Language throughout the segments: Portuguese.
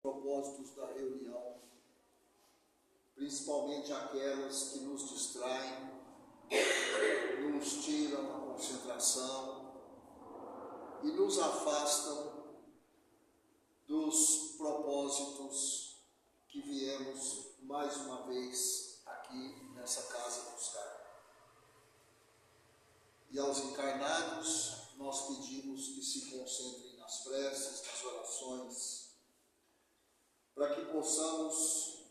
Propósitos da reunião, principalmente aquelas que nos distraem, nos tiram a concentração e nos afastam dos propósitos que viemos mais uma vez aqui nessa casa buscar. E aos encarnados, nós pedimos que se concentrem nas preces, nas orações, para que possamos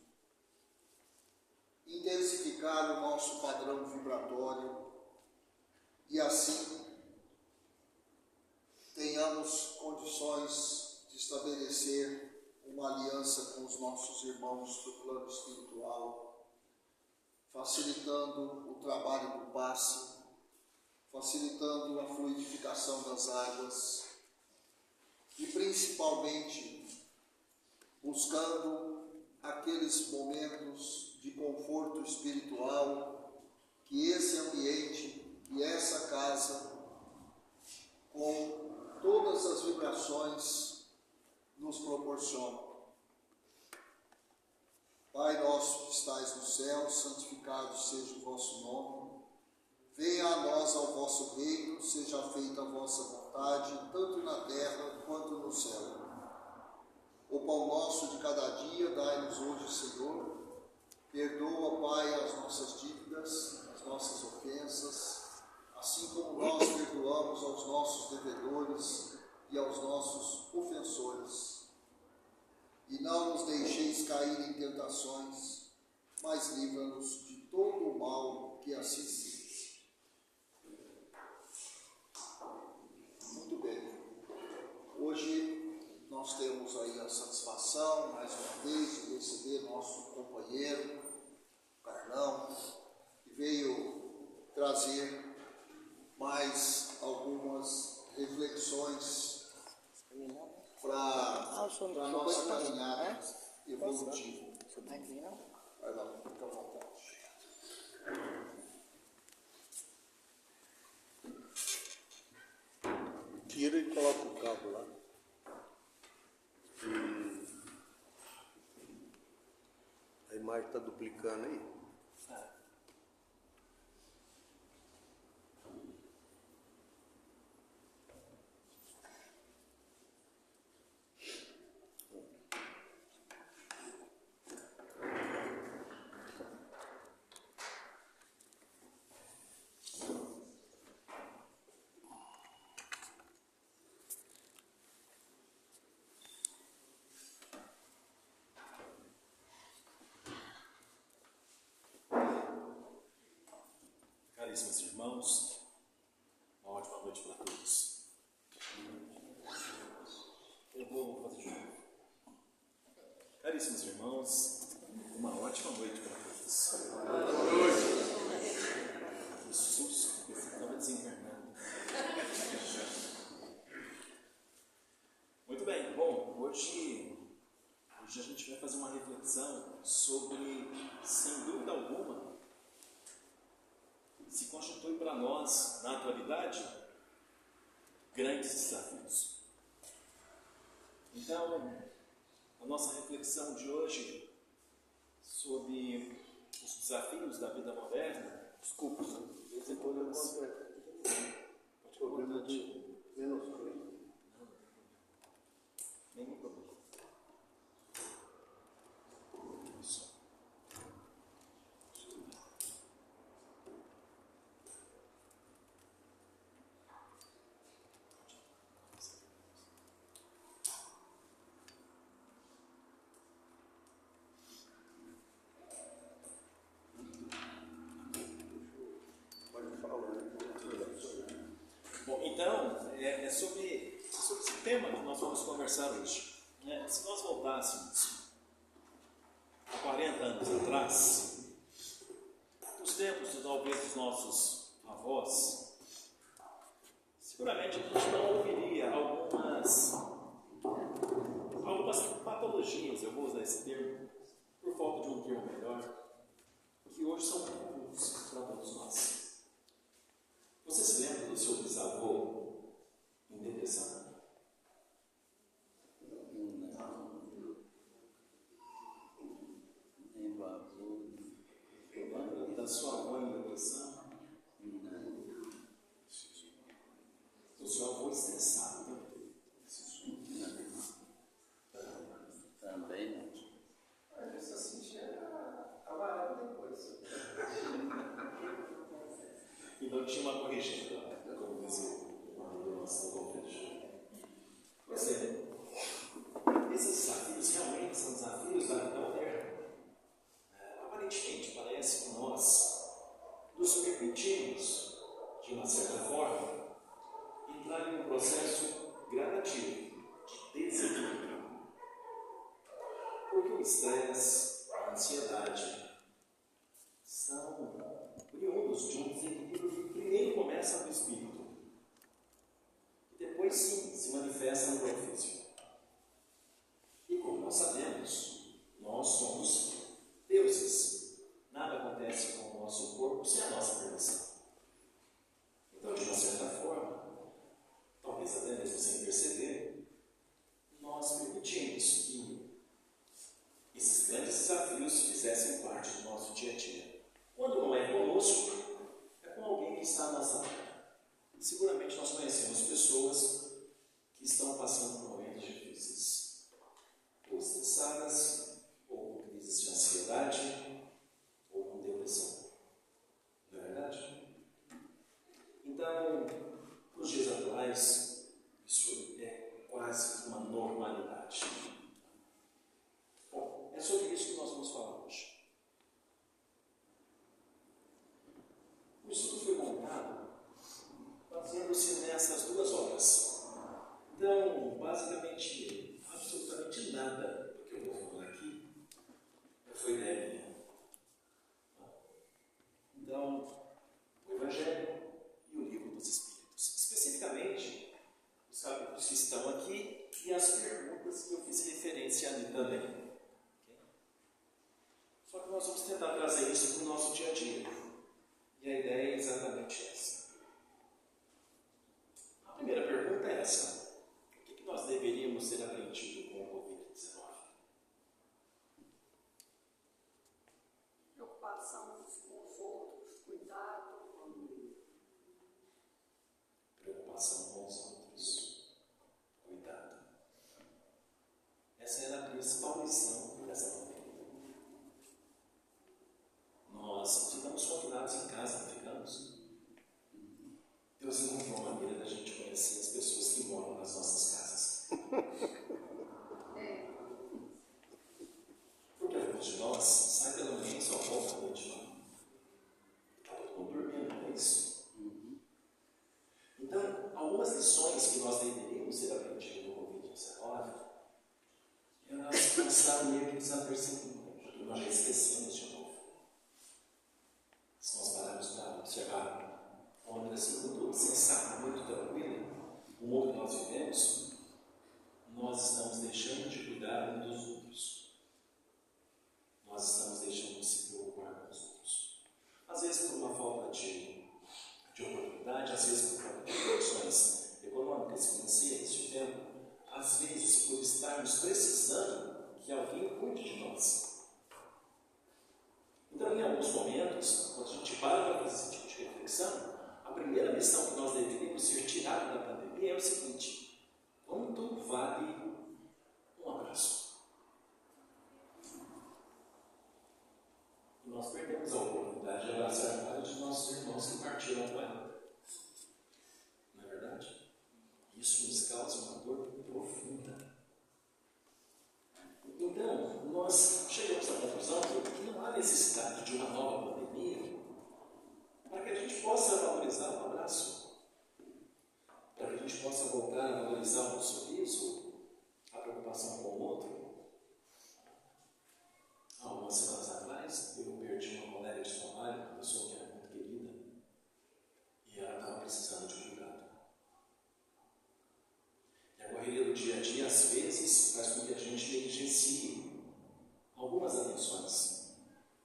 intensificar o nosso padrão vibratório e assim tenhamos condições de estabelecer uma aliança com os nossos irmãos do plano espiritual, facilitando o trabalho do passe, facilitando a fluidificação das águas e principalmente buscando aqueles momentos de conforto espiritual que esse ambiente e essa casa, com todas as vibrações, nos proporcionam. Pai nosso que estais no céu, santificado seja o vosso nome. Venha a nós ao vosso reino, seja feita a vossa vontade, tanto na terra quanto no céu. O pão nosso de cada dia dai-nos hoje, Senhor. Perdoa, Pai, as nossas dívidas, as nossas ofensas, assim como nós perdoamos aos nossos devedores e aos nossos ofensores. E não nos deixeis cair em tentações, mas livra-nos de todo o mal, que assim seja. Muito bem. Hoje nós temos aí a satisfação, mais uma vez, de receber nosso companheiro, Carlão, que veio trazer mais algumas reflexões para a nossa caminhada evolutiva. Carlão, fica à vontade. Tira e coloca o cabo lá. A imagem está duplicando aí. Caríssimos irmãos, uma ótima noite para todos. Eu vou fazer de novo. Caríssimos irmãos, uma ótima noite para todos. Boa noite. Que susto, eu estava desencarnado. Muito bem, bom, hoje a gente vai fazer uma reflexão sobre, sem dúvida alguma, se constitui para nós, na atualidade, grandes desafios. Então, a nossa reflexão de hoje sobre os desafios da vida moderna, Desculpa, esse problema é problema de menos coisa. nenhum problema. Isso. Bom, então, é sobre esse tema que nós vamos conversar hoje. Se nós voltássemos há 40 anos atrás, nos tempos talvez dos nossos avós, seguramente a gente não ouviria algumas patologias, eu vou usar esse termo, por falta de um termo melhor, que hoje são comuns para todos nós. Você se lembra do seu bisavô em depressão? sua avó em depressão? O seu avô estressado também? Também não. Eu só sentia amarelo depois. Então tinha uma corrigida, como dizia o nosso conferência. Pois é, esses desafios realmente são desafios da vida moderna. Aparentemente parece que nós nos permitimos, de uma certa forma, entrar em um processo gradativo de desequilíbrio. Porque o estresse, a ansiedade, são oriundos de um desequilíbrio que primeiro começa no espírito e depois sim se manifesta no corpo físico. E como nós sabemos, nós somos deuses. Nada acontece com o nosso corpo sem a nossa permissão. Então, de uma certa forma, talvez até mesmo sem perceber, nós permitimos que esses grandes desafios fizessem parte do nosso dia a dia. Quando não é conosco, é com alguém que está à nossa volta. Seguramente nós conhecemos pessoas que estão passando por momentos difíceis, ou estressadas, ou com crises de ansiedade, ou com depressão. Não é verdade? Então, nos dias atuais, isso é quase uma normalidade. Bom, é sobre isso que nós vamos falar hoje. O estudo foi montado baseando-se nessas duas obras. Então, basicamente, absolutamente nada do que eu vou falar aqui foi ideia minha. Então, o Evangelho e o Livro dos Espíritos. Especificamente, os capítulos que estão aqui e as perguntas que eu fiz referência ali também. Okay? Só que nós vamos tentar trazer isso para o nosso dia a dia. E a ideia é exatamente essa. A primeira pergunta é essa. O que nós deveríamos ter aprendido com o Covid-19? Preocupação com os outros, cuidado. Preocupação com os outros. Cuidado. Essa era a principal lição dessa pandemia. Nós ficamos confinados em casa, não ficamos? Deus encontrou uma maneira da gente conhecer as pessoas que moram nas nossas casas. Porque alguns de nós saem pela manhã e só voltam à noite. Está todo mundo dormindo, não é isso? Então, algumas lições que nós deveríamos ter aprendido no Covid-19, elas passaram meio que desapercebidas. Nós já esquecemos de novo. Se nós pararmos para observar de uma maneira assim muito sensata, muito tranquila, o mundo que nós vivemos, nós estamos deixando de cuidar uns dos outros. Nós estamos deixando de se preocupar com os outros. Às vezes por uma falta de oportunidade, às vezes por falta de condições econômicas, financeiras, de tempo, às vezes por estarmos precisando que alguém cuide de nós. Então, em alguns momentos, quando a gente para fazer esse tipo de reflexão, a primeira lição que nós deveríamos ser tirados da pandemia é o seguinte: quanto vale um abraço? E nós perdemos a oportunidade de abraçar vários de nossos irmãos que partiram com ela. Não é verdade? Isso nos causa uma dor profunda. Então, nós chegamos à conclusão que não há necessidade de uma nova pandemia para que a gente possa valorizar o abraço, para que a gente possa voltar a valorizar o sorriso, a preocupação com o outro. Há algumas semanas atrás, eu perdi uma colega de trabalho, uma pessoa que era muito querida, e ela estava precisando de cuidado. E a correria do dia a dia, às vezes, faz com que a gente negligencie algumas atenções.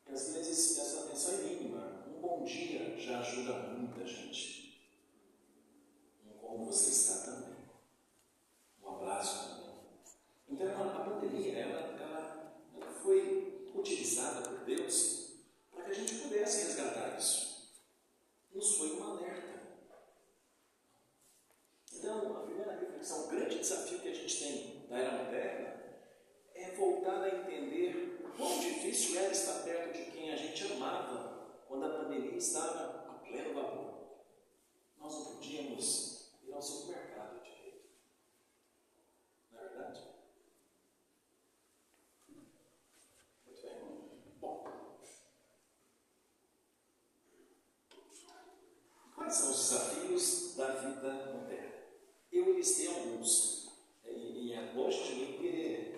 E às vezes essa atenção é mínima. Um bom dia já ajuda muita gente. Um como você está também. Um abraço também. Então a pandemia, ela foi utilizada por Deus para que a gente pudesse resgatar voltar a entender o quão difícil era estar perto de quem a gente amava quando a pandemia estava a pleno vapor. Nós não podíamos ir ao supermercado direito. Não é verdade? Muito bem. Bom, quais são os desafios da vida moderna? Eu listei alguns. E é longe de mim querer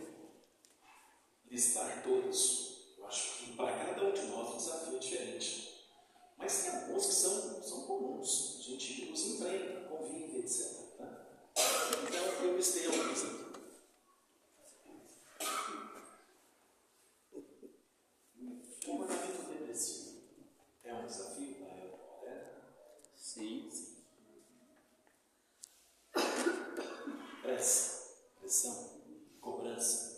listar todos. Eu acho que para cada um de nós o desafio é diferente. Mas tem alguns que são comuns. A gente os enfrenta, convive, etc. Tá? Então eu listei alguns aqui. Comportamento depressivo é um desafio da época moderna? Sim. Pressão, cobrança.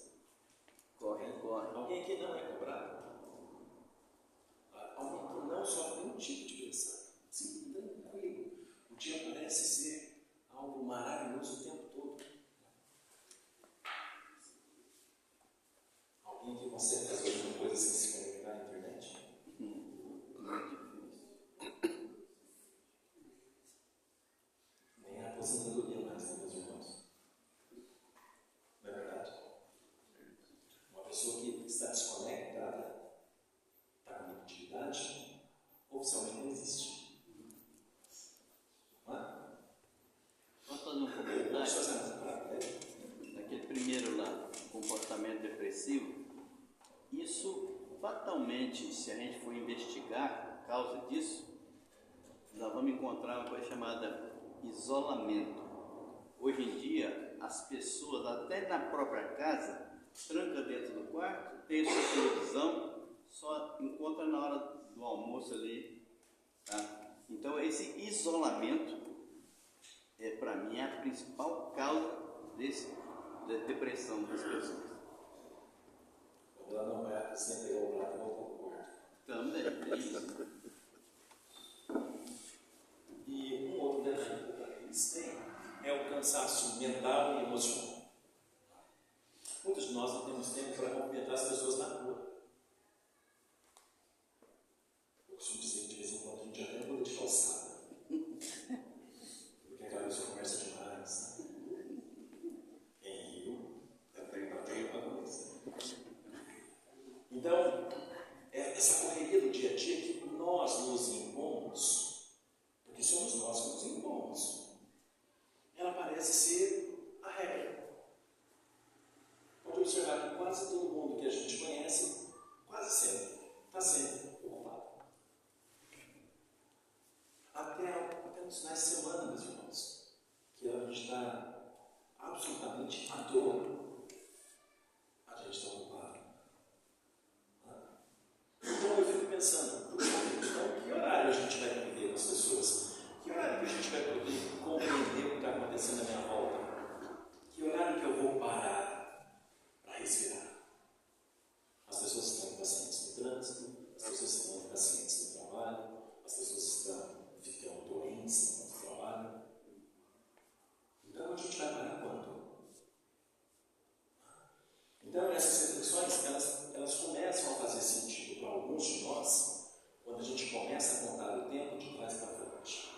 Corre. Alguém aqui não é cobrado? Alguém que não sofre nenhum tipo de pressão? Sim, tranquilo. O dia parece ser algo maravilhoso o tempo todo. Alguém que consegue fazer alguma coisa sem se conectar à internet? Nem a aposentadoria mais, né, meus irmãos? Não é verdade? Uma pessoa que está desconectada da conectividade oficialmente não existe. Não é? Vamos fazer um comentário. Naquele primeiro lá, comportamento depressivo, isso fatalmente, se a gente for investigar a causa disso, nós vamos encontrar uma coisa chamada isolamento. Hoje em dia, as pessoas, até na própria casa, tranca dentro do quarto, tem sua televisão, só encontra na hora do almoço ali. Tá? Então, esse isolamento, para mim, é a principal causa da depressão das pessoas. Quando ela não vai, você pegou o prato e voltou para o quarto. Também, é isso. E um outro defeito que eles têm é o cansaço mental e emocional. Muitos de nós não temos tempo para cumprimentar as pessoas na rua. Eu costumo dizer que de vez em quando a gente já tem muda de calçada. Porque aquela pessoa conversa demais. Em Rio, é para coisa. Então, essa correria do dia a dia que nós nos impomos, porque somos nós que nos impomos, ela parece ser a regra. Pode observar que quase todo mundo que a gente conhece, quase sempre, está sempre ocupado. Até nos finais de semana, meus irmãos, que a gente está absolutamente à toa, a gente está ocupado. Então eu fico pensando, então que horário a gente vai conviver com as pessoas? Que horário que a gente vai poder compreender o que está acontecendo à minha volta? Que horário que eu vou parar para respirar? As pessoas estão impacientes no trânsito, as pessoas estão impacientes no trabalho, as pessoas estão ficando doentes no trabalho. Então a gente vai parar quando? Então essas reflexões, elas começam a fazer sentido para alguns de nós quando a gente começa a contar o tempo de trás para frente.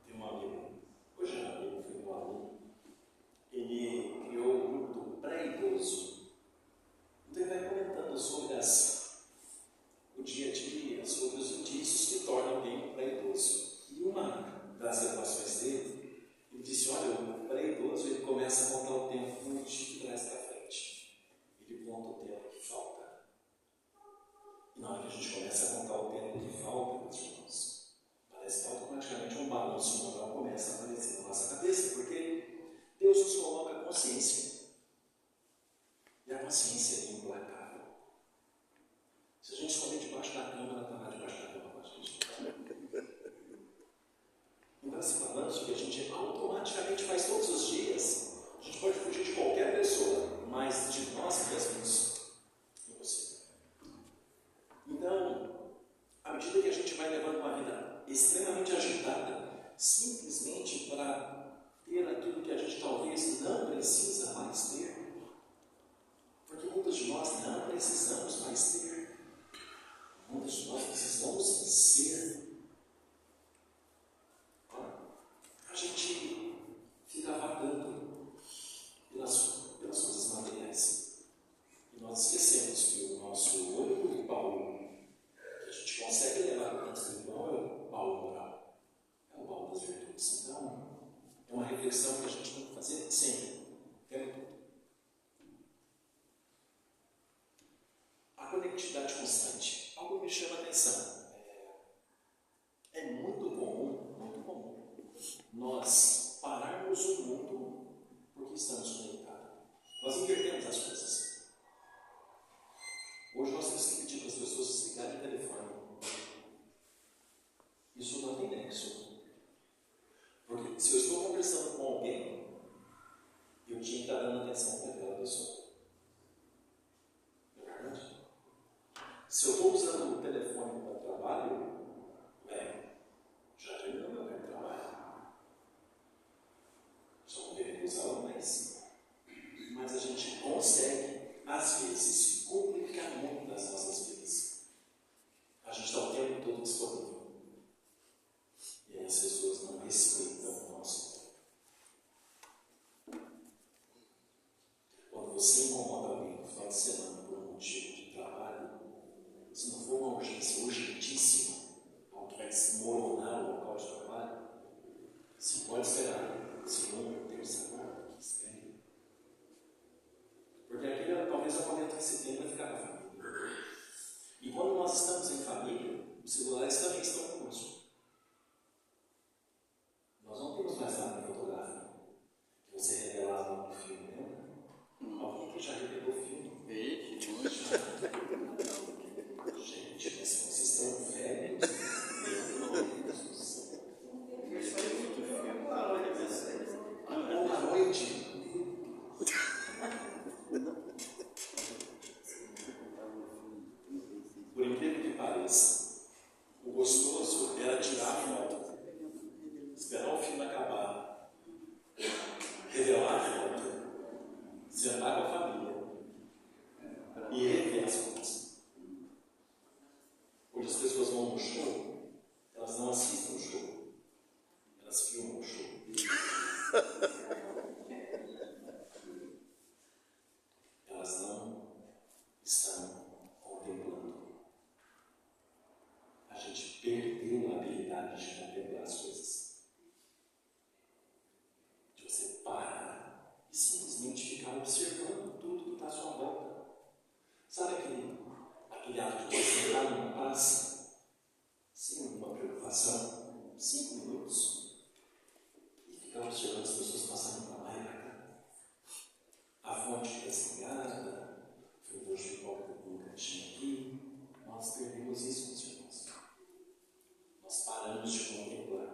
Tem um amigo, hoje é um amigo, foi um aluno, ele criou o grupo do pré-idoso. Então ele vai comentando sobre o dia a dia, sobre os indícios que tornam alguém um pré-idoso. E uma das equações dele, ele disse, olha, o pré-idoso ele começa a contar o tempo de trás para frente. Ele conta o tempo que falta. E na hora que a gente começa a contar o tempo que falta, meus irmãos, parece que automaticamente um balanço moral começa a aparecer na nossa cabeça, porque Deus nos coloca a consciência. E a consciência é implacável. Se a gente esconder debaixo da cama, ela está lá debaixo da cama com a gente. Então esse balanço que a gente automaticamente faz todos os dias, a gente pode fugir de qualquer pessoa, mas de nós mesmos, impossível. Então, à medida que a gente vai levando uma vida extremamente agitada, simplesmente para ter aquilo que a gente talvez não precisa mais ter, conectividade constante. Algo me chama a atenção. É muito comum nós pararmos o mundo porque estamos conectados. Nós invertemos as coisas. Hoje nós temos que pedir para as pessoas desligarem o telefone. Isso não tem nexo. Porque se eu estou conversando com alguém, eu tinha que estar dando atenção para aquela pessoa. Não é verdade? Se eu estou usando o telefone para trabalho, já terminou meu tempo de trabalho. Só não deveria usá-lo mais. Mas a gente consegue, às vezes, complicar muito nas nossas vidas. A gente está o tempo todo disponível. E aí as pessoas não respeitam o nosso tempo. Quando você incomoda alguém no final de semana por um motivo de trabalho, se não for uma urgência urgentíssima, algo que vai desmoronar o local de trabalho, você pode esperar segunda, terça, quarta, que espere. Porque aquele talvez é o momento que você tem para ficar com a família. E quando nós estamos em família, os celulares também estão conosco. Nós não temos mais nada fotográfico que você revelava no filme, né? Alguém que já revelou o filme? Gente, mas vocês estão velhos. Boa noite. Por incrível que pareça, o gostoso era tirar a foto, esperar o filme acabar, revelar a foto, sentar com a família e rever as fotos. Hoje as pessoas vão no show, elas não assistem o show, elas filmam o show. Elas não estão contemplando. A gente perdeu a habilidade de contemplar as coisas. De você parar e simplesmente ficar observando tudo que está à sua volta. Sabe aquele ato de você sentar numa praça, sem nenhuma preocupação, 5 minutos, e ficar observando as pessoas passando para lá e para cá. A fonte fica desligada, o fervor de pipoca no cantinho aqui. Nós perdemos isso, meus irmãos. Nós paramos de contemplar.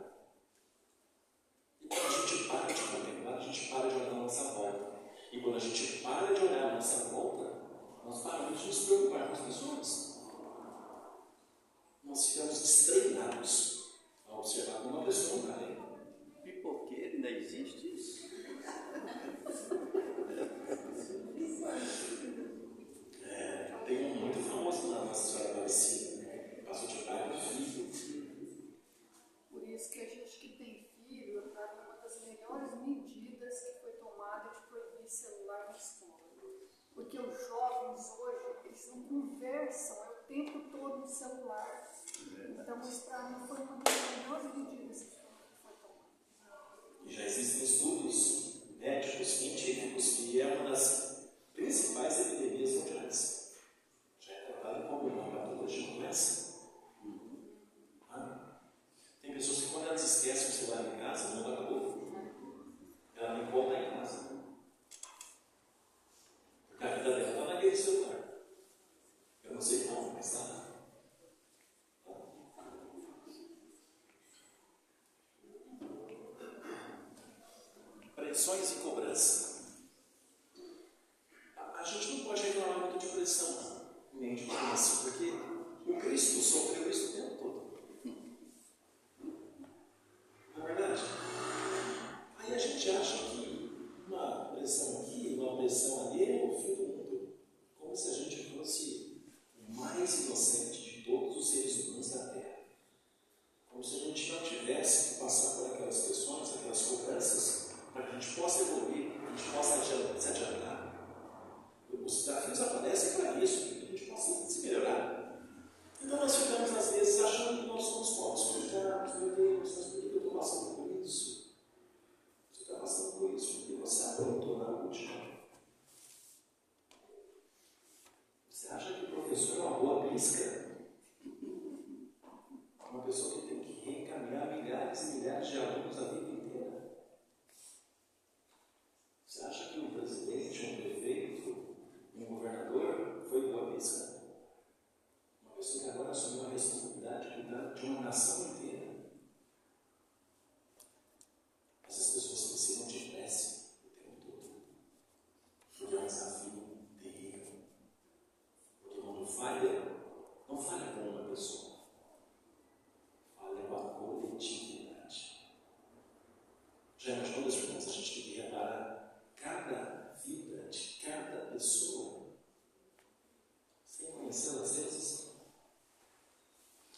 E quando a gente para de contemplar, a gente para de olhar a nossa volta. E quando a gente para de olhar a nossa volta, nós paramos de nos preocupar com as pessoas. Nós ficamos destreinados a observar como uma pessoa não está bem. Pipoqueiro, ainda existe isso? Tem um muito famoso na Nossa Senhora Aparecida, né? Passou de pai para filho. Por isso que a gente que tem filho, uma das melhores medidas que foi tomada de proibir celular na escola. Porque os jovens hoje, eles não conversam, é o tempo todo no celular. Então, isso para mim foi uma das melhores medidas que foi tomada. E já existem estudos médicos, científicos, que é uma das principais epidemias mundiais. Já é tratado como uma patologia doença. Tem pessoas que quando elas esquecem o celular em casa, o mundo acabou. Ela tem que voltar em casa. Porque a vida dela está naquele celular. Eu não sei como, mas está. Pressões e cobrança. A gente não pode reclamar muito de pressão, não. Nem de cobrança, porque o Cristo sofreu isso o tempo todo. Não é verdade? Aí a gente acha que uma pressão aqui, uma pressão ali é o fim do mundo. Como se a gente fosse o mais inocente de todos os seres humanos da Terra. Como se a gente não tivesse que passar por aquelas pressões, aquelas cobranças, para que a gente possa evoluir, para que a gente possa se adiantar. Os desafios aparecem para isso, para que a gente possa se melhorar. Então nós ficamos, às vezes, isca. Uma pessoa que tem que reencaminhar milhares e milhares de alunos a vida inteira. Você acha que um presidente, um prefeito, um governador foi boa isca? Uma pessoa que agora assumiu a responsabilidade de cuidar de uma nação inteira. Essas pessoas precisam de prece o tempo todo. Porque é um desafio terrível. Porque quando falha, não falha com uma pessoa. Falha com a coletividade. Já imaginou, meus irmãos, a gente tem que reparar cada vida de cada pessoa, sem conhecê-la às vezes.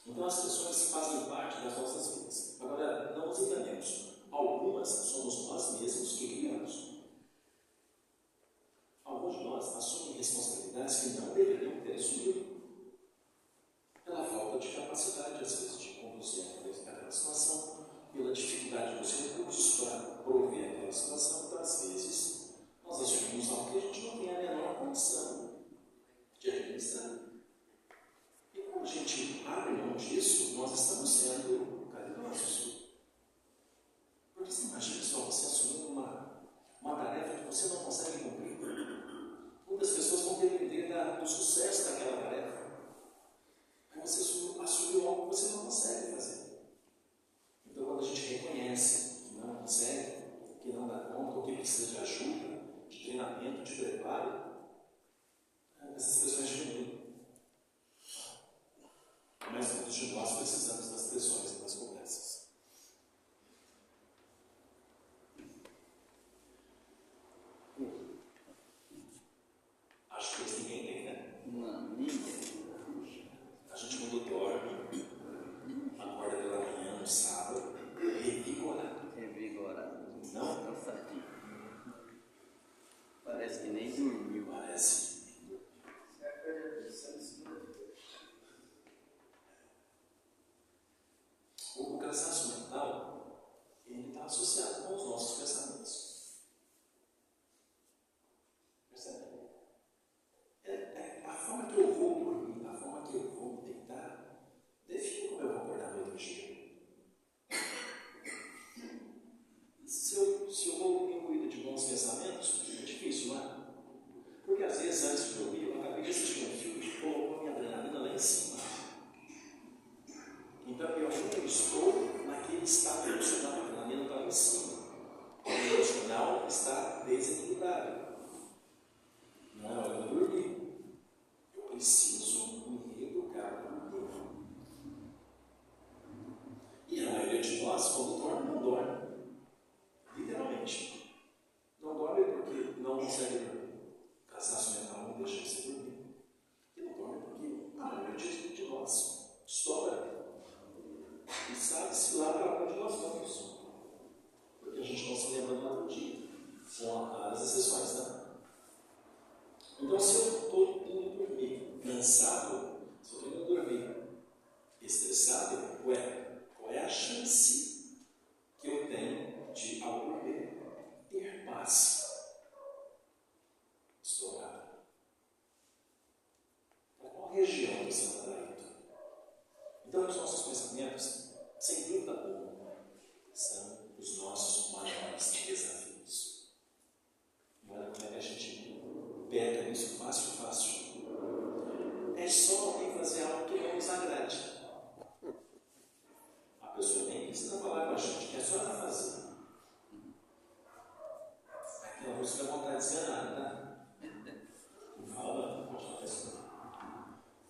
Então as pessoas fazem parte das nossas vidas. Agora, não nos enganemos. Algumas somos nós mesmos que criamos. Alguns de nós assumem responsabilidades que não deveriam ter assumido, pela falta de capacidade, às vezes, de conduzir aquela situação, pela dificuldade dos recursos para prover aquela situação. Então, às vezes, nós assumimos algo que a gente não tem a menor condição de administrar. E quando a gente abre mão disso, nós estamos sendo caridosos. Porque você imagina só, você assumir uma tarefa que você não consegue cumprir. Muitas pessoas vão depender do sucesso daquela tarefa. Mas você assumiu algo que você não consegue fazer. Então, quando a gente reconhece que não consegue, que não dá conta, ou que precisa de ajuda, de treinamento, de preparo, essas pressões diminuem. Mas muitos de nós precisamos das pressões e das cobranças. Acho que ninguém tem, né? Não, ninguém. A gente quando dorme, acorda pela manhã, no sábado, revigorado. Revigorado. Não? Cansadinho. Parece que nem dormiu. Parece. O cansaço mental, ele está associado com os nossos pensamentos. Percebe? A forma que eu vou dormir, a forma que eu vou deitar, define como eu vou acordar no outro dia. Se eu vou imbuído de bons pensamentos, é difícil, não é? Porque às vezes, antes de dormir, eu acabei de assistir um filme que colocou a minha adrenalina lá em cima. Então, eu ainda estou naquele estado emocional, a adrenalina está lá em cima. O emocional está desequilibrado. Não é hora de dormir. Eu preciso me reeducar para dormir. E a maioria de nós, quando dorme, não dorme. Literalmente. Não dorme porque não consegue dormir. Cansaço mental não deixa você dormir. E não dorme porque a maioria de nós estoura. E sabe-se lá para onde nós vamos. Porque a gente não se lembra do outro dia. São raras exceções, né? Então, se eu estou indo dormir cansado, se eu estou indo dormir estressado, qual é a chance que eu tenho de, ao dormir, ter paz? Estourado. Para qual região você está atraído? Então, os nossos pensamentos, sem dúvida alguma, são os nossos maiores desafios. E olha como é que a gente pega isso fácil. É só alguém fazer algo que não nos agrade. A pessoa nem precisa falar com a gente, que é só ela fazer. Aquela música é vontade desganada, tá? Não fala, não pode falar isso.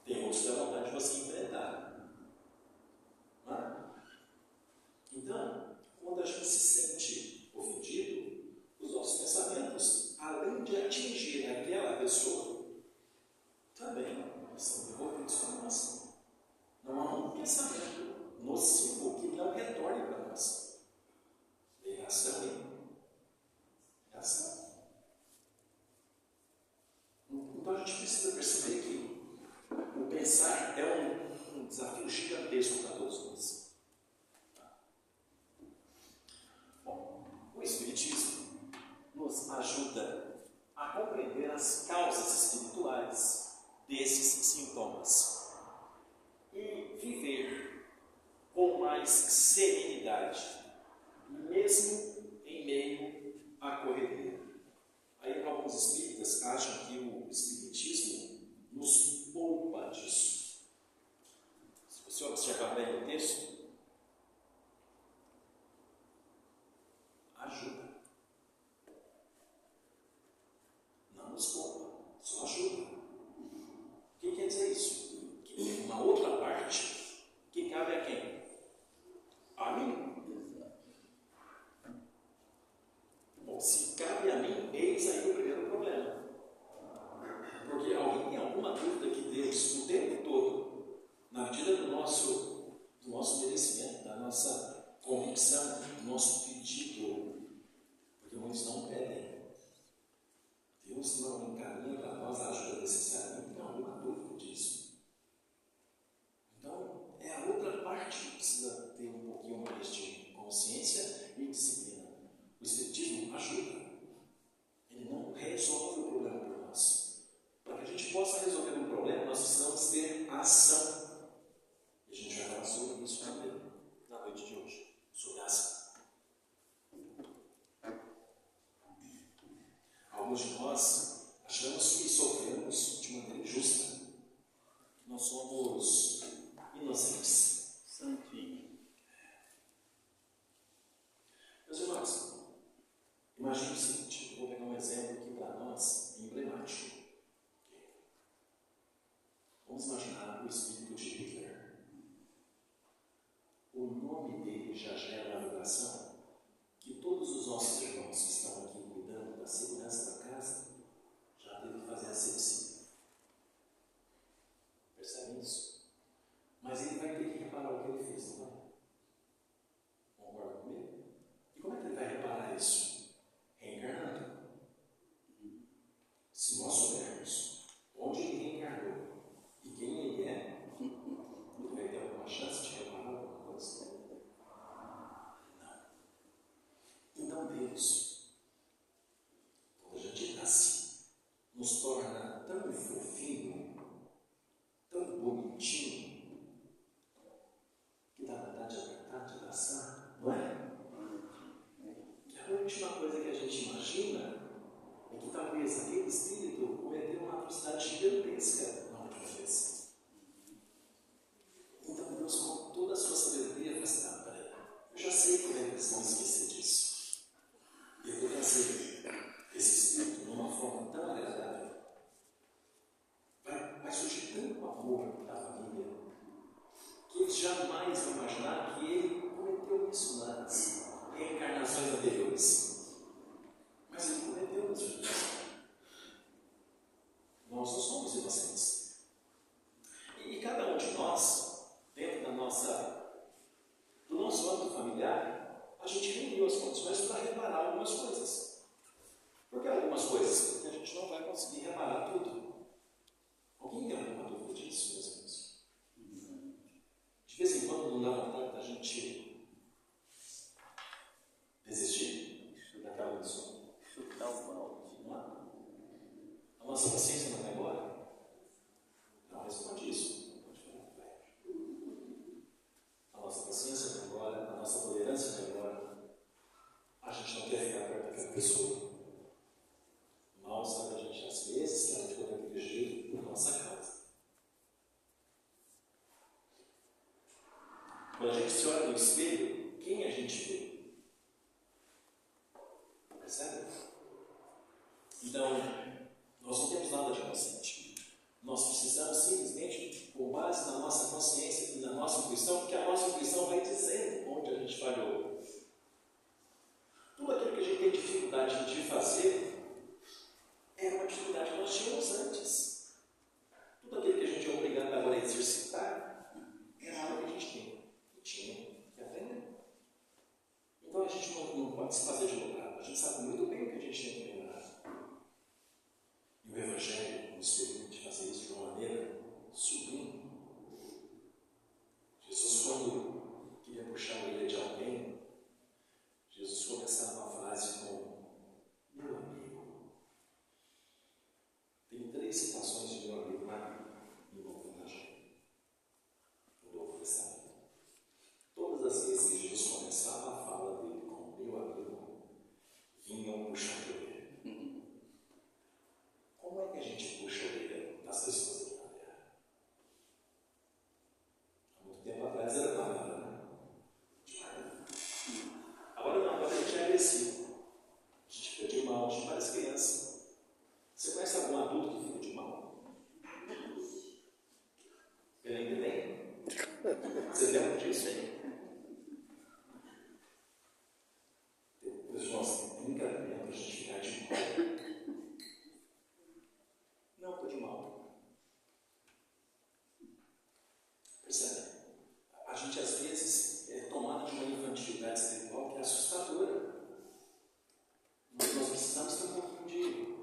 Tem outros que dá vontade de você enfrentar. Então, quando a gente se sente ofendido, os nossos pensamentos, além de atingir aquela pessoa, também são envolvidos com nós. Não há um pensamento nocivo que não retorne para nós. Tem reação aí. Reação. Então a gente precisa perceber que o pensar é um desafio gigantesco para todos nós. O Espiritismo nos ajuda a compreender as causas espirituais desses sintomas. mais serenidade, mesmo em meio à correria. Aí alguns espíritas acham que o espiritismo nos poupa disso. Se você observar bem o texto, ajuda. Não nos poupa, só ajuda. O que quer dizer isso? Que tem uma outra parte que cabe a quem? A mim. Bom, se cabe a mim, eis aí o primeiro problema. Porque alguém tem alguma dúvida que Deus, o tempo todo, na medida do nosso merecimento, da nossa convicção, do nosso pedido, porque muitos não pedem, Deus não encaminha para nós a ajuda necessária, não tem alguma dúvida disso. Então, é a outra parte que precisa ter um pouquinho mais de consciência e disciplina. O Espiritismo ajuda. Ele não resolve o problema por nós. Para que a gente possa resolver um problema, nós precisamos ter ação. E a gente vai falar sobre isso também na noite de hoje. Sobre a ação. Alguns de nós achamos que sofremos de maneira injusta. Nós somos inocentes. Santinho. Meus irmãos, imagine o seguinte, eu vou pegar um exemplo aqui para nós, emblemático. Vamos imaginar o espírito de Hitler. O nome dele já gera uma vibração que todos os nossos irmãos que estão aqui cuidando da segurança da casa já teve que fazer a sepsia. Percebe isso? Mas ele vai ter que reparar o que ele fez, não vai? Concorda comigo? E como é que ele vai reparar isso? Reencarnando. Se nós soubermos onde ele reencarnou e quem ele é, ele vai ter alguma chance de reparar alguma coisa? Não. Então Deus, quando a gente nasce, nos torna tão fofinho, tão bonitinho, que dá vontade de apertar, de abraçar, não é? Que a última coisa que a gente imagina é que talvez aquele espírito cometeu uma atrocidade gigantesca na última vez. Então Deus, com toda a sua sabedoria, fala assim: não, peraí, eu já sei como é que eles vão esquecer disso. E eu vou trazer esse espírito de uma forma tão agradável. Vai surgir tanto amor da família que eles jamais vão imaginar que ele cometeu isso nas reencarnações anteriores. Mas ele cometeu isso. Nós não somos inocentes. E cada um de nós, dentro do nosso âmbito familiar, a gente reuniu as condições para reparar algumas coisas. Porque algumas coisas a gente não vai conseguir reparar tudo. Alguém tem alguma dúvida disso, meus irmãos? De vez em quando não dá vontade da gente desistir daquela missão. Chutar o balde. Não há? A nossa paciência não vai embora? Não responde isso. Não pode falar. A nossa paciência vai embora, a nossa tolerância vai embora. A gente não quer ficar perto daquela pessoa. Mal sabe a gente às vezes que ela ficou daquele jeito por nossa causa. Quando a gente se olha no espelho, quem a gente vê? Percebe? Então, nós não temos nada de inocente. Nós precisamos simplesmente, com base na nossa consciência e na nossa intuição, porque a nossa intuição vai dizendo onde a gente falhou. Tudo aquilo que a gente tem dificuldade de fazer era uma dificuldade que nós tínhamos antes. Tudo aquilo que a gente é obrigado agora a exercitar era algo que a gente tinha que aprender. Então a gente não pode se fazer de logrado. A gente sabe muito bem o que a gente tem que melhorar. E o Evangelho nos permite fazer isso de uma maneira sublime. Jesus, quando queria puxar a orelha de alguém, Jesus começava uma frase com: meu amigo. Tem 3 citações de meu amigo no Novo Evangelho, no Novo Testamento. Todas as que a gente puxa a orelha das pessoas aqui na Terra? Há muito tempo atrás era banana, né? Agora não, agora a gente é agressivo. A gente fica de mal, a gente parece criança. Você conhece algum adulto que fica de mal? Ele ainda tem? Você lembra disso aí? Depois nós nunca lembra a gente ficar de mal. Não, estou de mal. Percebe? A gente às vezes é tomado de uma infantilidade espiritual que é assustadora. Mas nós precisamos ter um pouquinho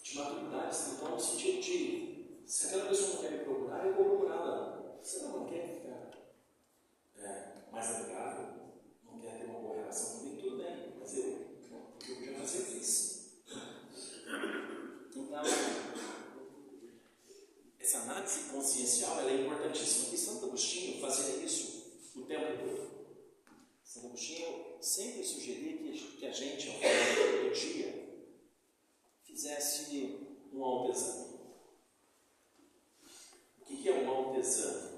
de maturidade espiritual no sentido de, se aquela pessoa não quer me procurar, eu vou procurá-la. Se ela não quer ficar mais amigável, não quer ter uma boa relação comigo, tudo bem, mas eu já fazer isso. Então, essa análise consciencial ela é importantíssima. E Santo Agostinho fazia isso o tempo todo. Santo Agostinho sempre sugeria que a gente, ao final do dia, fizesse um autoexame. O que é um autoexame?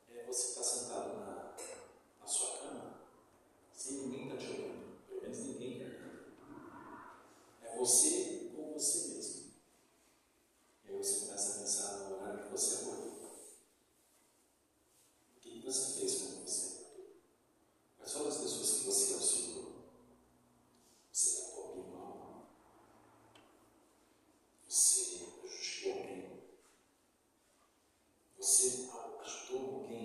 É você estar sentado na sua cama, sem ninguém estar te olhando, pelo menos ninguém quer. É você com você mesmo. E aí você começa a pensar no horário que você acordou. O que você fez com você acordou? Quais foram as pessoas que você auxiliou? Você tratou alguém mal? Você prejudicou alguém? Você ajudou alguém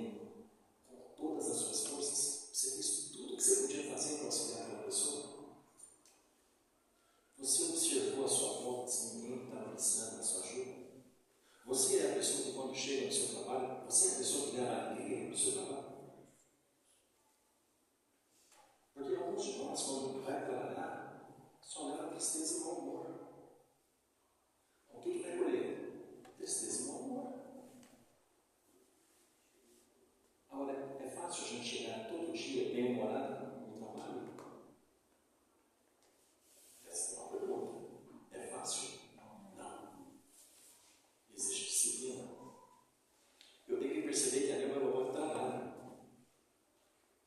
com todas as suas forças? Você fez tudo o que você podia fazer para auxiliar aquela pessoa? Você observou a sua volta se ninguém estava precisando da sua ajuda? Você é a pessoa que, quando chega no seu trabalho, você é a pessoa que leva a alegria para o seu trabalho? Porque alguns de nós, quando vai trabalhar, só leva tristeza e mau humor. O que vai colher? Tristeza e mau humor. Agora, é fácil a gente chegar todo dia bem-humorado no trabalho? Essa é uma pergunta. É fácil? Não. Existe disciplina. Eu tenho que perceber que ali é o meu local de trabalho.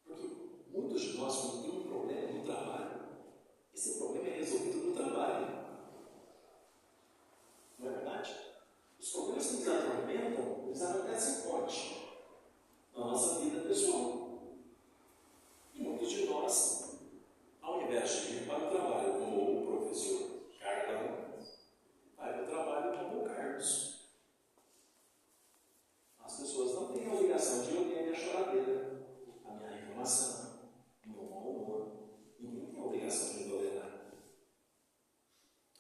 Porque muitos de nós, quando tem um problema no trabalho, esse problema é resolvido no trabalho. Não é verdade? Os problemas que nos atormentam, eles acontecem onde? Na nossa vida pessoal. E muitos de nós, ao invés de ir para o trabalho como o professor Carlão, vai para o trabalho como o Carlos. As pessoas não têm a obrigação de ouvir a minha choradeira, a minha reclamação, o meu mau humor. Ninguém tem a obrigação de me tolerar.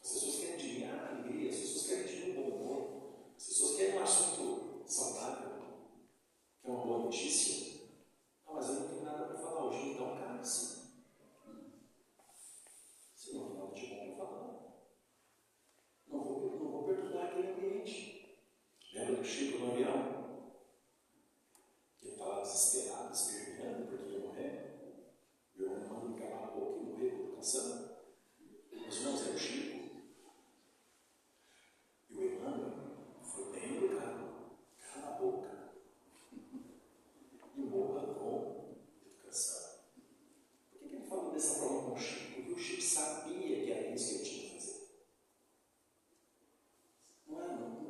As pessoas querem de mim a alegria, as pessoas querem de mim um bom humor, as pessoas querem um assunto saudável, que é uma boa notícia. Ah, mas eu não tenho nada para falar hoje, então cale-se. Se não tem nada de bom para falar, não vou perturbar aquele ambiente. Lembra do Chico no avião? Que ele estava desesperado, esperneando porque ia morrer. E o irmão mandou calar a boca e morrer por educação. Os irmãos eram o Chico. E o Emmanuel foi bem educado. Cala a boca. E morra com educação. Por que ele falou dessa forma com o Chico? Porque o Chico sabia que era isso que ele tinha que fazer.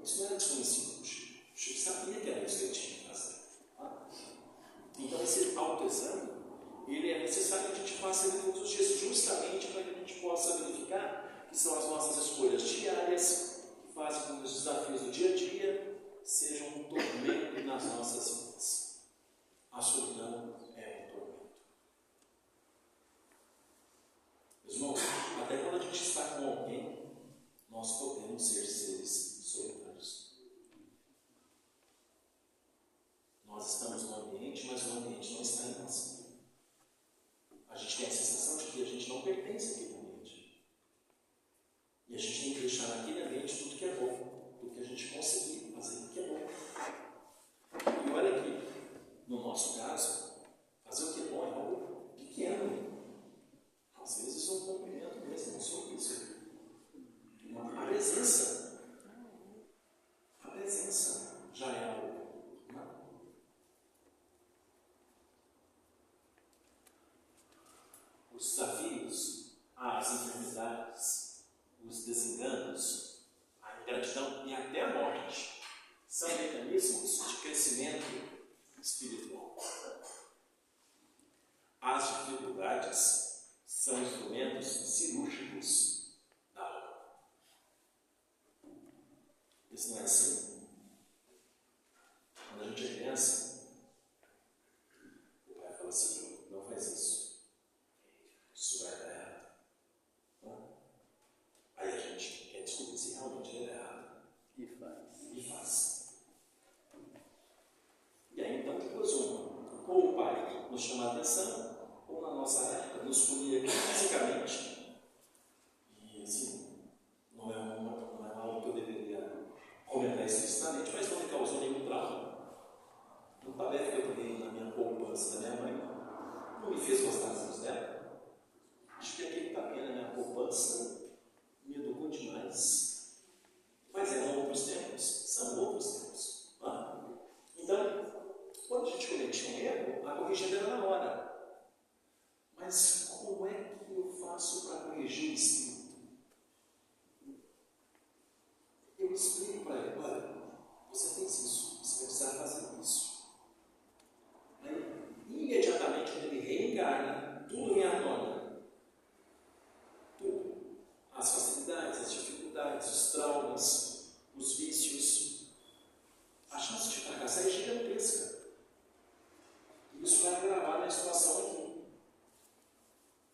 Isso não era desconhecido do Chico. O Chico sabia que era isso que ele tinha que fazer. Então esse autoexame, ele é necessário que a gente faça ele todos os dias, justamente para que a gente possa verificar que são as nossas escolhas diárias que fazem com que os desafios do dia a dia sejam um tormento nas nossas vidas. A solidão é um tormento. Meus irmãos, até quando a gente está com alguém, nós podemos ser seres solitários. Nós estamos no ambiente, mas o ambiente não está em nós. A gente tem a sensação de que a gente não pertence àquele ambiente. E a gente tem que deixar naquele ambiente tudo que é bom, tudo que a gente conseguir fazer o que é bom. E olha aqui, no nosso caso, fazer o que é bom é algo pequeno. Às vezes é um cumprimento mesmo, um sorriso, uma A presença já é algo. Os desafios, as enfermidades, os desenganos, a ingratidão e até a morte são mecanismos de crescimento espiritual. As dificuldades são instrumentos cirúrgicos da alma. Isso não é assim. Quando a gente é criança, o pai fala assim: não faz isso. Isso vai dar errado. Aí a gente quer descobrir se realmente é errado. E faz. E faz. E aí então que coisa uma? Ou o pai nos chama a atenção, ou na nossa época nos punia fisicamente. E assim, não é algo que eu deveria comentar explicitamente, mas não me causou nenhum trauma. Um tarefa que eu peguei na minha poupança da minha mãe não me fez gostar das coisas dela. Acho que aquele tapinha na minha poupança me educou demais. Mas eram outros tempos, são outros tempos. Então, quando a gente cometia um erro, a corrigida era na hora. Mas como é que eu faço para corrigir o espírito? Eu explico para ele: olha, você fez isso, você vai precisar fazer isso. Aí, imediatamente, quando ele reencarna, tudo vem à tona. Tudo. As facilidades, as dificuldades, os traumas, os vícios. A chance de fracassar é gigantesca. E isso vai agravar na situação aqui.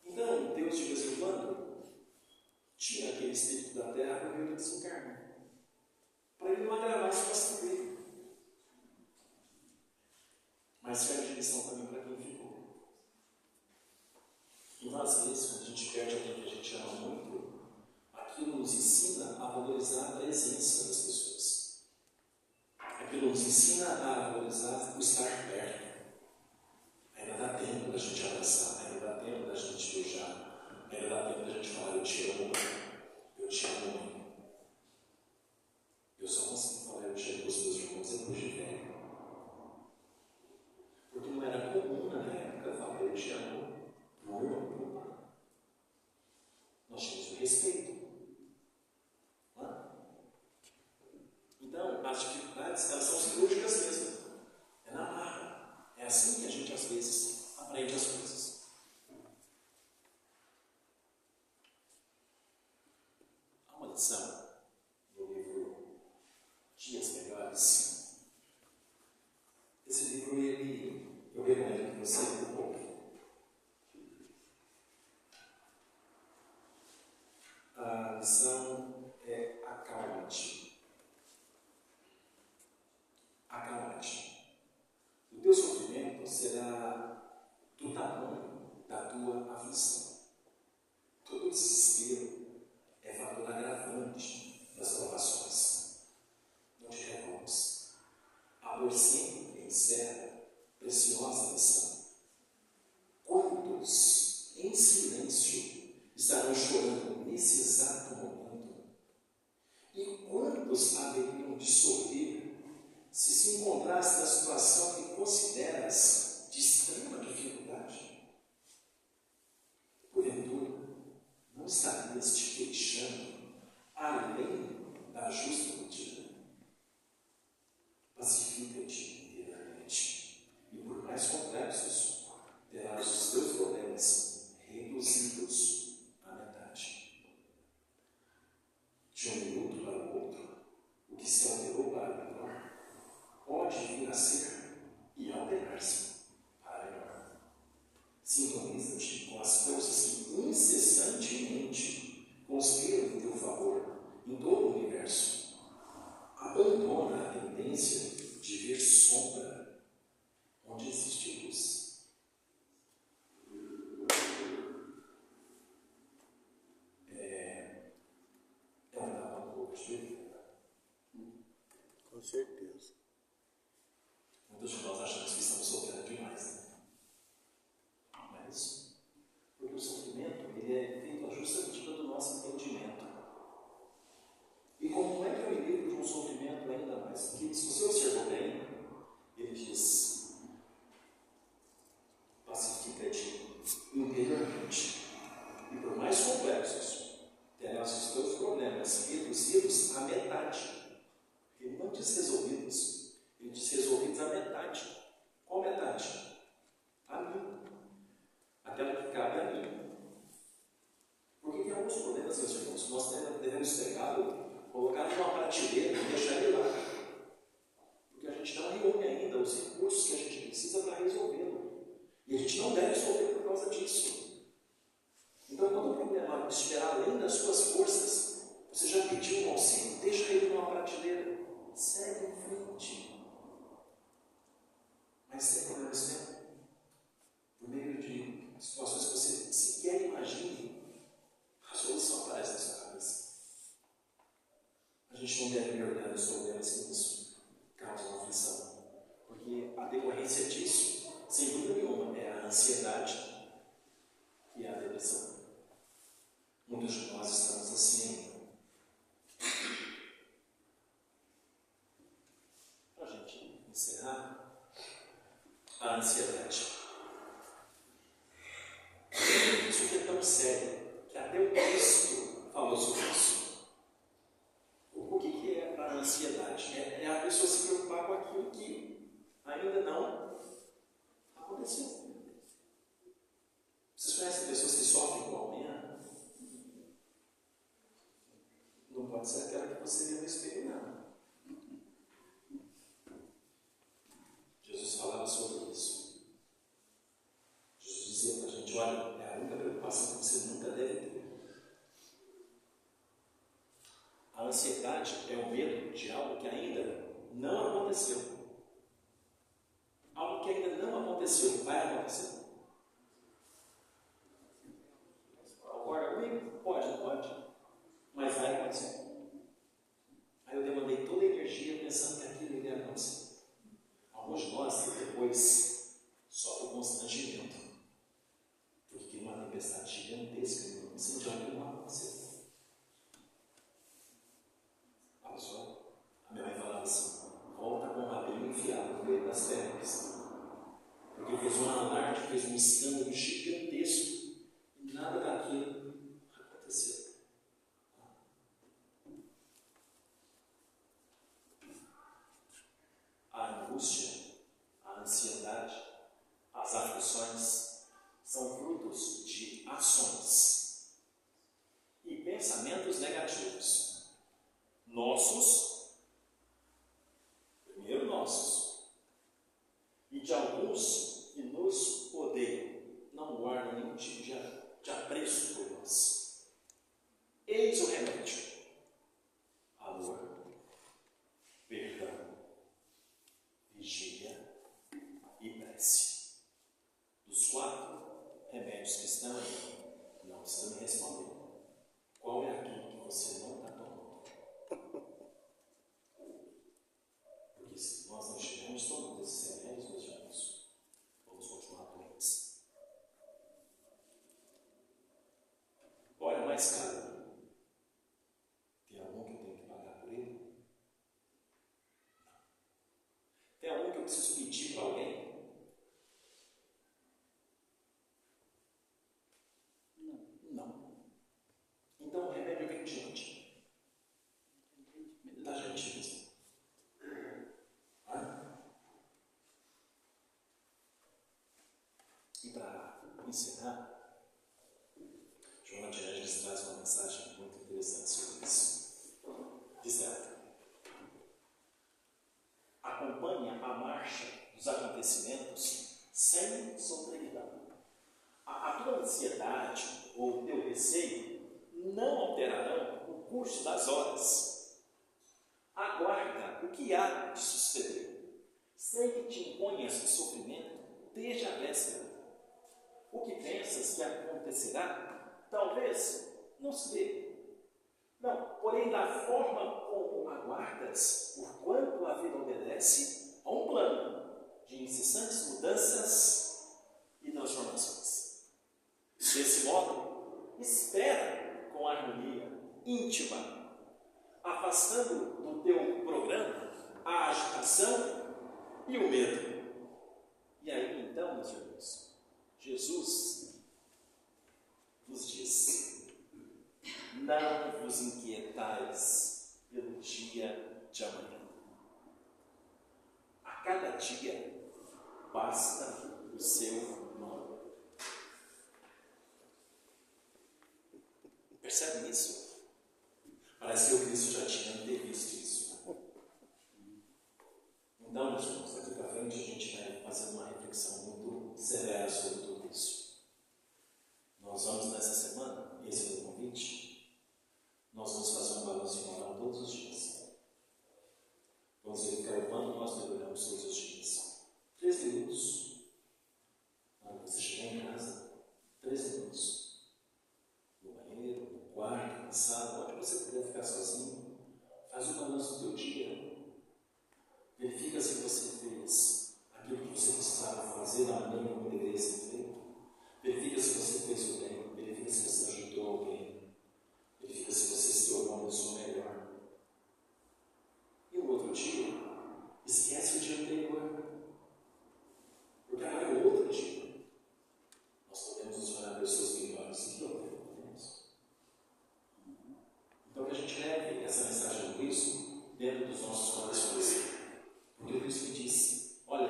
Então, Deus, de vez em quando, tira aquele espírito da terra para ele desencarnar. Para ele não agravar a situação dele. Mas serve de lição também para quem ficou. Então, às vezes, quando a gente perde alguém que a gente ama muito, aquilo nos ensina a valorizar a presença das pessoas. Aquilo nos ensina a valorizar o estar perto. Ainda dá tempo da gente abraçar, ainda dá tempo da gente beijar, ainda dá tempo da gente falar: eu te amo, eu te amo. Eu só consigo falar eu te amo com os meus irmãos depois de velho. Porque não era comum na época falar eu te amo pro irmão, pro pai. Nós tínhamos o respeito. Então, as dificuldades, elas são cirúrgicas mesmo. É na marra. É assim que a gente, às vezes, aprende as coisas. Há uma lição no livro Dias Melhores. Esse livro, eu recomendo que você leia um pouco. A lição é acalma-te. Acalma-te. O teu sofrimento será do tamanho da tua aflição. Todo desespero é fator agravante das provações. Não te revoltes. A dor sempre encerra preciosa lição. Quantos, em silêncio, estarão chorando nesse exato momento? E quantos haveriam de sorrir se encontrasse na situação que consideras de extrema dificuldade? Porventura, não estarias te queixando além da justa medida? Pacifica-te inteiramente, e por mais complexos, terás os teus problemas reduzidos à metade. De um minuto para o outro, o que se alterou para o melhor pode vir a ser e alterar-se para melhor. Sintoniza-te com as forças que incessantemente conspiram em teu favor em todo o universo. Abandona a tendência de ver sombra onde existe luz. É uma etapa um pouco diferente. Com certeza. Muitos de nós achamos que estamos sofrendo demais, né? Mas, porque o sofrimento ele é feito à justa medida do nosso entendimento. a metade. Ele não diz resolvidos, ele diz resolvidos a metade. Qual metade? A mim. Até o que cabe a mim. Porque tem alguns problemas, meus irmãos, que nós devemos pegá-lo, colocar numa prateleira e deixar ele lá. Porque a gente não reúne ainda os recursos que a gente precisa para resolvê-lo. E a gente não deve sofrer por causa disso. Então, quando o problema estiver além das suas forças, você já pediu um auxílio, deixa ele numa prateleira. Segue em frente. Mas tem problemas mesmo. Por meio de situações que você sequer imagine, a solução aparece na sua cabeça. A gente não deve mergulhar nos problemas que nos causam aflição. Porque a decorrência disso, sem dúvida nenhuma, é a ansiedade e a depressão. Muitos de nós estamos assim ainda. Para a gente encerrar, a ansiedade. Isso é tão sério que até o Cristo falou sobre isso. O que é a ansiedade? É a pessoa se preocupar com aquilo que ainda não aconteceu. Vocês conhecem pessoas que sofrem com amanhã? Não pode ser aquela que você vê no espelho, não. Jesus falava sobre isso. Jesus dizia para a gente, olha, é a única preocupação que você nunca deve ter. A ansiedade é o medo de algo que ainda não aconteceu. Algo que ainda não aconteceu, vai acontecer. Concorda comigo? Pode. Mas vai acontecer. Aí eu demandei toda a energia pensando que aquilo iria acontecer. Alguns de nós, depois, sofrem constrangimento. Porque uma tempestade gigantesca, incendiar aquilo não aconteceu. A pessoa, a minha mãe falava assim, volta com o rabinho enfiado no meio das pernas. Porque fez um alarde, fez um escândalo gigantesco e nada daquilo aconteceu. A angústia, a ansiedade, as aflições são frutos de ações e pensamentos negativos. Primeiro nossos, e de alguns que nos odeiam, não guardam nenhum tipo de apreço por nós. Eis o remédio: amor, perdão, vigília e prece. Dos 4 remédios que estão aí, não precisa me responder. Qual é aquele que você não está tomando? Porque se nós não estivermos tomando esses remédios, meus irmãos, vamos continuar doentes. Olha, mais caro. Tem algum que eu tenho que pagar por ele? Tem algum que eu preciso pedir para alguém? Não. Então o remédio vem de onde? Da gente mesmo. E para encerrar, Joana de Ângeles traz uma mensagem muito interessante sobre isso. Diz ela: acompanha a marcha dos acontecimentos sem sombreidão. A tua ansiedade ou o teu receio não alterarão o curso das horas. Aguarda o que há de suceder, sem que te imponhas o sofrimento desde a véspera. O que pensas que acontecerá, talvez não se dê. Não, porém, da forma como aguardas, porquanto a vida obedece a um plano de incessantes mudanças e transformações. Desse modo, espera com harmonia íntima, afastando do teu programa a agitação e o medo. E aí, então, meus irmãos, Jesus nos diz: não vos inquietais pelo diga, basta o seu nome. Percebe isso? Parece que o Cristo já tinha previsto isso. Então, meus irmãos, daqui para frente a gente vai fazer uma reflexão muito severa sobre tudo isso. Nós vamos nessa semana, esse é o convite, nós vamos fazer um balanço moral todos os dias. Vamos verificar o quanto nós melhoramos todos os dias. 3 minutos. Quando você chegar em casa, 3 minutos. No banheiro, no quarto, na sala, onde você puder ficar sozinho, faz o balanço do teu dia. Verifica se você fez aquilo que você precisava fazer na maneira como deveria ser feito. Verifica se você fez o bem. Verifica se você ajudou alguém. Verifica se você se tornou uma pessoa melhor. E o outro dia, esquece o dia anterior. Porque agora é outro dia. Nós podemos nos tornar pessoas melhores e podemos. Então que a gente leve essa mensagem do Cristo dentro dos nossos corações. Porque o Cristo disse: olha,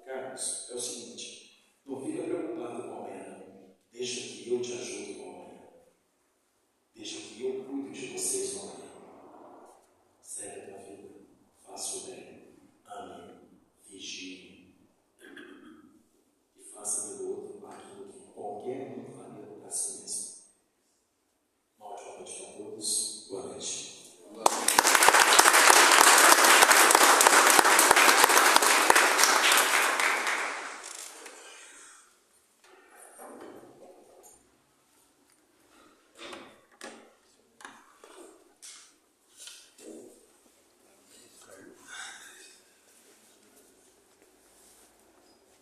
Carlos, é o seguinte, não fica preocupado com amanhã, deixa que eu te ajude com amanhã. Deixa que eu cuido de vocês no amanhã. Segue a tua vida, faça o bem, ame, vigie e faça pelo outro aquilo que qualquer um faria para si mesmo. Uma ótima noite para todos. Boa noite.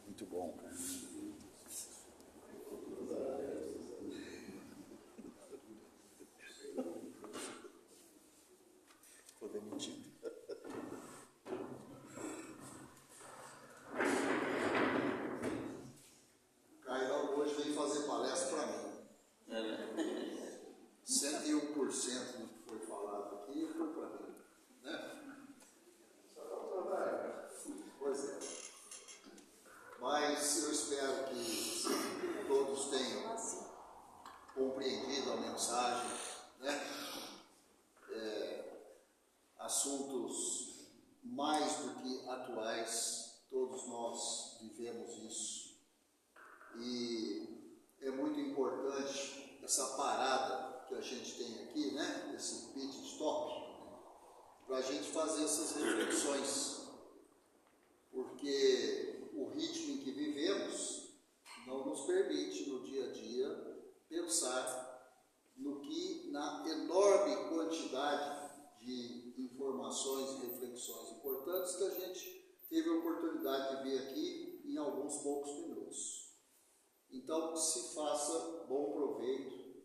Muito bom, cara. Ficou demitido. Cairão hoje veio fazer palestra para mim. 101% do que foi falado aqui foi para mim. Né? Pois é. Mas eu espero que todos tenham compreendido a mensagem, né? Assuntos mais do que atuais, todos nós vivemos isso. E é muito importante essa parada que a gente tem aqui, né? Esse pit stop, para a gente fazer essas reflexões, porque o ritmo em que vivemos não nos permite no dia a dia pensar no que, na enorme quantidade de informações e reflexões importantes que a gente teve a oportunidade de ver aqui em alguns poucos minutos. Então, se faça bom proveito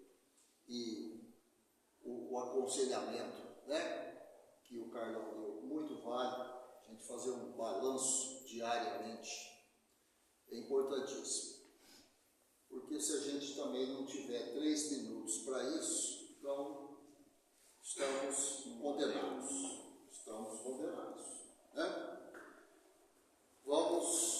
e o aconselhamento, né, que o Carlão deu, muito válido, a gente fazer um balanço diariamente, é importantíssimo. Porque se a gente também não tiver 3 minutos para isso, então estamos condenados, né? Vamos